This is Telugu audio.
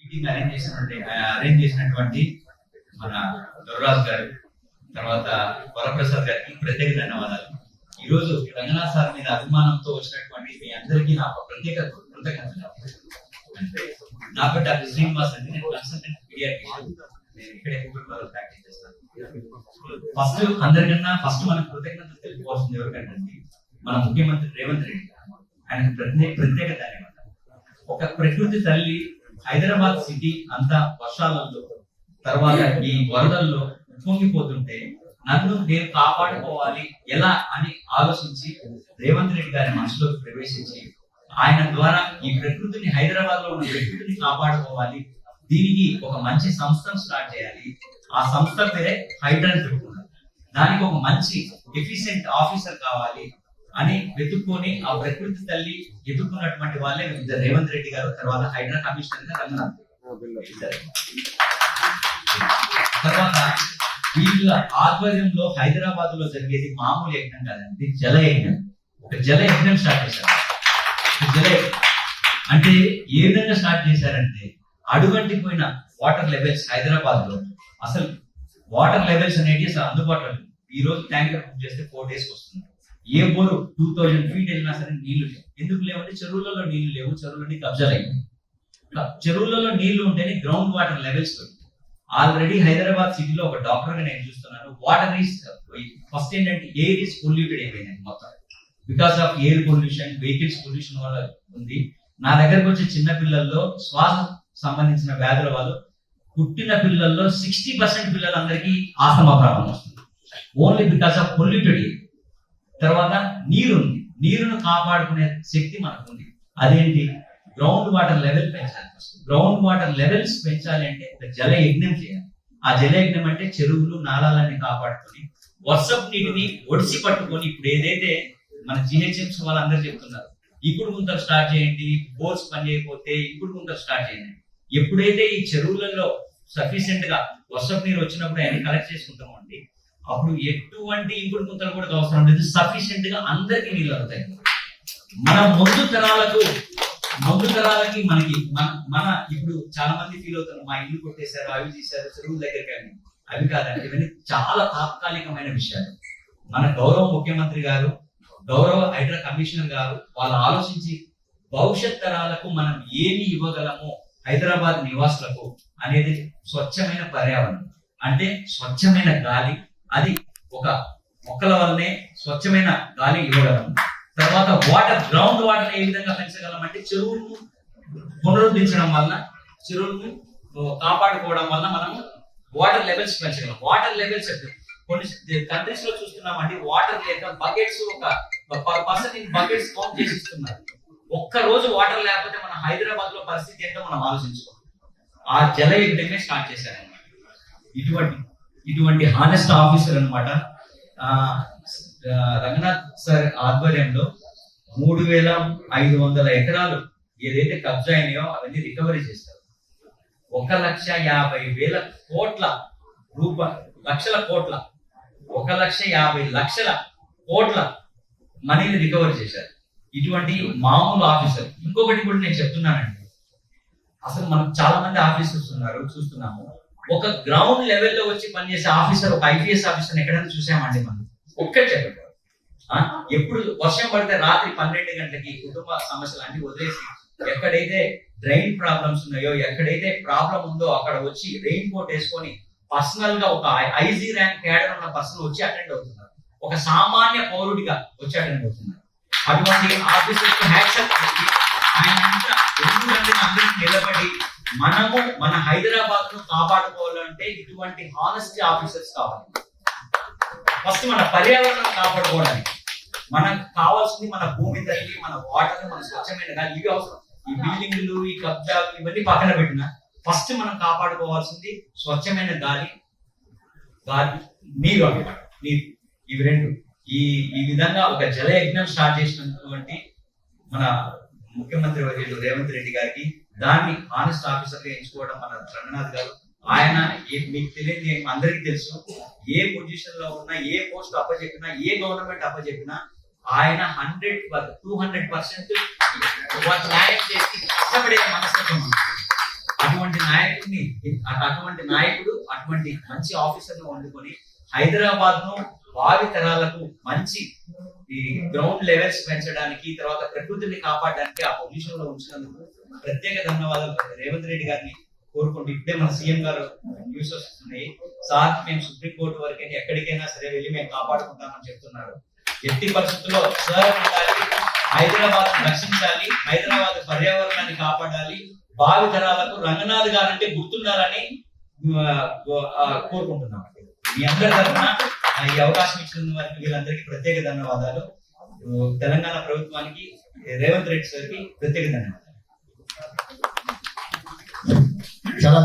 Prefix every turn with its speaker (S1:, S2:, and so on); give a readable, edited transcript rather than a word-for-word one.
S1: మీటింగ్ అరేంజ్ చేసినటువంటి మన దొరరాజు గారు, తర్వాత వరప్రసాద్ గారికి ప్రత్యేక ధన్యవాదాలు. ఈ రోజు రంగనాథ్ సార్ మీద అభిమానంతో వచ్చినటువంటి మీ అందరికీ నా ప్రత్యేక కృతజ్ఞతలు. నా పేరు డాక్టర్ శ్రీనివాస్ అండి, నేను కన్సల్టెంట్ పీడియాట్రిషియన్. నేను ఇక్కడే హైదరాబాద్ ప్రాక్టీస్ చేస్తాను. అందరికన్నా ఫస్ట్ మనకు కృతజ్ఞతలు తెలుపుకోవాల్సింది ఎవరికంటే మన ముఖ్యమంత్రి రేవంత్ రెడ్డి గారు. ఆయనకు ప్రత్యేక ధన్యవాదాలు. ఒక ప్రకృతి తల్లి హైదరాబాద్ సిటీ అంతా వర్షాలలో తర్వాత ఈ వరదల్లో ఉప్పొంగిపోతుంటే నన్ను నేను కాపాడుకోవాలి ఎలా అని ఆలోచించి రేవంత్ రెడ్డి గారి మనసులోకి ప్రవేశించి ఆయన ద్వారా ఈ ప్రకృతిని, హైదరాబాద్ లో ఉన్న ప్రకృతిని కాపాడుకోవాలి, దీనికి ఒక మంచి సంస్థను స్టార్ట్ చేయాలి. ఆ సంస్థ పేరే హైడ్రా పెట్టుకున్నారు. దానికి ఒక మంచి ఎఫిషియెంట్ ఆఫీసర్ కావాలి అని వెతుక్కొని ఆ ప్రకృతి తల్లి ఎదుర్కొన్నటువంటి వాళ్ళే రేవంత్ రెడ్డి గారు, తర్వాత హైడ్రా కమిషనర్ గా రంగనాథ్. తర్వాత వీళ్ళ ఆధ్వర్యంలో హైదరాబాద్ లో జరిగేది మామూలు యజ్ఞం కాదండి, జల యజ్ఞం. ఒక జల యజ్ఞం స్టార్ట్ చేశారు. జల అంటే ఏ విధంగా స్టార్ట్ చేశారంటే అడుగంటిపోయిన వాటర్ లెవెల్స్ హైదరాబాద్ లో, అసలు వాటర్ లెవెల్స్ అనేవి అసలు అందుబాటులో లేవు. ఈ రోజు ట్యాంకర్ బుక్ చేస్తే 4 days వస్తుంది. ఏ బోరు 2000 feet వెళ్ళినా సరే నీళ్లు లేవు. ఎందుకు లేవంటే చెరువులలో నీళ్లు లేవు, చెరువులన్నీ కబ్జాలు అయినాయి. చెరువులలో నీళ్లు ఉంటేనే ground water levels. Already Hyderabad సిటీలో ఒక డాక్టర్ గా నేను చూస్తున్నాను, వాటర్ ఈస్ ఫస్ట్ ఏంటంటే ఎయిర్ ఈస్ పొల్యూటెడ్ అయిపోయింది మొత్తం. Because of air pollution, vehicles pollution వల్ల ఉంది. నా దగ్గరకు వచ్చే చిన్న పిల్లల్లో శ్వాస సంబంధించిన వ్యాధుల వాళ్ళు, పుట్టిన పిల్లల్లో 60% పిల్లలందరికీ ఆస్తమా ప్రాబ్లం వస్తుంది, only because of polluted air. తర్వాత నీరుంది, నీరును కాపాడుకునే శక్తి మనకు ఉంది. అదేంటి? గ్రౌండ్ వాటర్ లెవెల్ పెంచాలి. గ్రౌండ్ వాటర్ లెవెల్స్ పెంచాలి అంటే ఒక జల యజ్ఞం చేయాలి. ఆ జల యజ్ఞం అంటే చెరువులు, నాళాలన్నీ కాపాడుకొని వర్షపు నీటిని ఒడిసి పట్టుకొని, ఇప్పుడు ఏదైతే మన జిహెచ్ఎంసీ వాళ్ళందరూ చెప్తున్నారు, ఇప్పుడు గుంతలు స్టార్ట్ చేయండి, బోర్స్ పని చేయకపోతే ఇప్పుడు గుంతలు స్టార్ట్ చేయండి. ఎప్పుడైతే ఈ చెరువులలో సఫిషియెంట్ గా వర్షపు నీరు వచ్చినప్పుడు ఆయన కలెక్ట్ చేసుకుంటాము అండి, అప్పుడు ఎటువంటి ఇంకుడు గుంతలు కూడా అవసరం లేదు, సఫిషియెంట్ గా అందరికి నీళ్ళు అవుతాయి. మన ముందు తరాలకి మనకి మన ఇప్పుడు చాలా మంది ఫీల్ అవుతారు, మా ఇల్లు కొట్టేశారు, అవి చేశారు, చెరువుల దగ్గరికి అని. అవి కాదండి, ఇవన్నీ చాలా తాత్కాలికమైన విషయాలు. మన గౌరవ ముఖ్యమంత్రి గారు, గౌరవ హైడ్రా కమిషనర్ గారు వాళ్ళు ఆలోచించి భవిష్యత్ తరాలకు మనం ఏమి ఇవ్వగలము హైదరాబాద్ నివాసులకు అనేది స్వచ్ఛమైన పర్యావరణం, అంటే స్వచ్ఛమైన గాలి. అది ఒక మొక్కల వల్లనే స్వచ్ఛమైన గాలి ఇవ్వగలము. తర్వాత వాటర్, గ్రౌండ్ వాటర్ ఏ విధంగా పెంచగలం అంటే చెరువులను పునరుద్ధరించడం వల్ల, చెరువులను కాపాడుకోవడం వల్ల మనము వాటర్ లెవెల్స్ పెంచగలం. వాటర్ లెవెల్స్ కొన్ని కంట్రీస్ లో చూస్తున్నామండి, వాటర్ లేక బకెట్స్, ఒక పర్సన్ ఇన్ బకెట్స్ కౌంట్ చేసి ఇస్తున్నారు. ఒక్క రోజు వాటర్ లేకపోతే మన హైదరాబాద్ లో పరిస్థితి ఏంటో మనం ఆలోచించుకోవాలి. ఆ జల యజ్ఞమే స్టార్ట్ చేశారనమాట. ఇటువంటి హానెస్ట్ ఆఫీసర్ అనమాట. రంగనాథ్ సార్ ఆధ్వర్యంలో 3500 ఎకరాలు ఏదైతే కబ్జా అయినాయో అవన్నీ రికవరీ చేస్తారు. 1,50,000 కోట్ల రూపాయలు, 1,50,00,000 కోట్ల మనీని రికవరీ చేశారు. ఇటువంటి మామూలు ఆఫీసర్. ఇంకొకటి కూడా నేను చెప్తున్నానండి, అసలు మనకు చాలా మంది ఆఫీసర్స్ ఉన్నారు, చూస్తున్నాము. ఒక గ్రౌండ్ లెవెల్లో వచ్చి పనిచేసే ఆఫీసర్, ఒక ఐపీఎస్ ఆఫీసర్ ఎక్కడైనా చూసామండి మనం? ఒక్కటి చెప్పండి. ఎప్పుడు వర్షం పడితే రాత్రి 12 గంటలకి కుటుంబ సమస్యలు అన్ని వదిలేసి, ఎక్కడైతే డ్రైన్ ప్రాబ్లమ్స్ ఉన్నాయో, ఎక్కడైతే ప్రాబ్లం ఉందో అక్కడ వచ్చి రెయిన్ కోట్ వేసుకొని పర్సనల్ గా ఒక ఐజీ ర్యాంక్ క్యాడర్ ఉన్న పర్సన్ వచ్చి అటెండ్ అవుతున్నారు. ఒక సామాన్య పౌరుడిగా వచ్చి అటెండ్ అవుతున్నారు. అటువంటి ఆఫీసర్స్ హ్యాట్సప్ పెట్టి ఆయన అందరికీ నిలబడి మనము మన హైదరాబాద్ ను కాపాడుకోవాలంటే ఇటువంటి హానెస్టీ ఆఫీసర్స్ కావాలి. ఫస్ట్ మన పర్యావరణం కాపాడుకోవడానికి మనకు కావాల్సింది మన భూమి తల్లి, మన వాటర్, మన స్వచ్ఛమైన గాలి. ఇవి అవసరం. ఈ బిల్డింగ్లు, ఈ కబ్జాలు ఇవన్నీ పక్కన పెట్టినా ఫస్ట్ మనం కాపాడుకోవాల్సింది స్వచ్ఛమైన గాలి, నీరు అన్నమాట. నీరు, ఇవి రెండు. ఈ విధంగా ఒక జల యజ్ఞం స్టార్ట్ చేసినటువంటి మన ముఖ్యమంత్రి వర్యులు రేవంత్ రెడ్డి గారికి, దాన్ని హానెస్ట్ ఆఫీసర్ గా ఎంచుకోవడం మన రంగనాథ్ గారు. ఆయన మీకు తెలియదు, అందరికీ తెలుసు, ఏ పొజిషన్ లో ఉన్నా, ఏ పోస్ట్ అప్పచెప్పినా, ఏ గవర్నమెంట్ అప్పచెప్పినా ఆయన 200% న్యాయం చేసి కష్టపడే మనస్తత్వం. అటువంటి నాయకుడిని, అటువంటి నాయకుడు, అటువంటి మంచి ఆఫీసర్ ను వండుకొని హైదరాబాద్ ను భావి తరాలకు మంచి ఈ గ్రౌండ్ లెవెల్స్ పెంచడానికి, తర్వాత ప్రకృతిని కాపాడడానికి ఆ పొజిషన్ లో ఉంచినందుకు ప్రత్యేక ధన్యవాదాలు రేవంత్ రెడ్డి గారిని కోరుకుంటూ, ఇప్పుడే మన సీఎం గారు న్యూస్ వస్తున్నాయి, సార్ మేము సుప్రీంకోర్టు వరకు ఎక్కడికైనా సరే వెళ్ళి మేము కాపాడుకుంటామని చెప్తున్నారు. ఎట్టి పరిస్థితుల్లో సార్ ఉండాలి, హైదరాబాద్ రక్షించాలి, హైదరాబాద్ పర్యావరణాన్ని కాపాడాలి, భావి తరాలకు రంగనాథ్ గారంటే గుర్తుండాలని కోరుకుంటున్నాం. మీ అందరి తరఫున ఈ అవకాశం ఇచ్చిన వారికి వీళ్ళందరికీ ప్రత్యేక ధన్యవాదాలు. తెలంగాణ ప్రభుత్వానికి, రేవంత్ రెడ్డి సార్కి ప్రత్యేక ధన్యవాదాలు.
S2: చాలా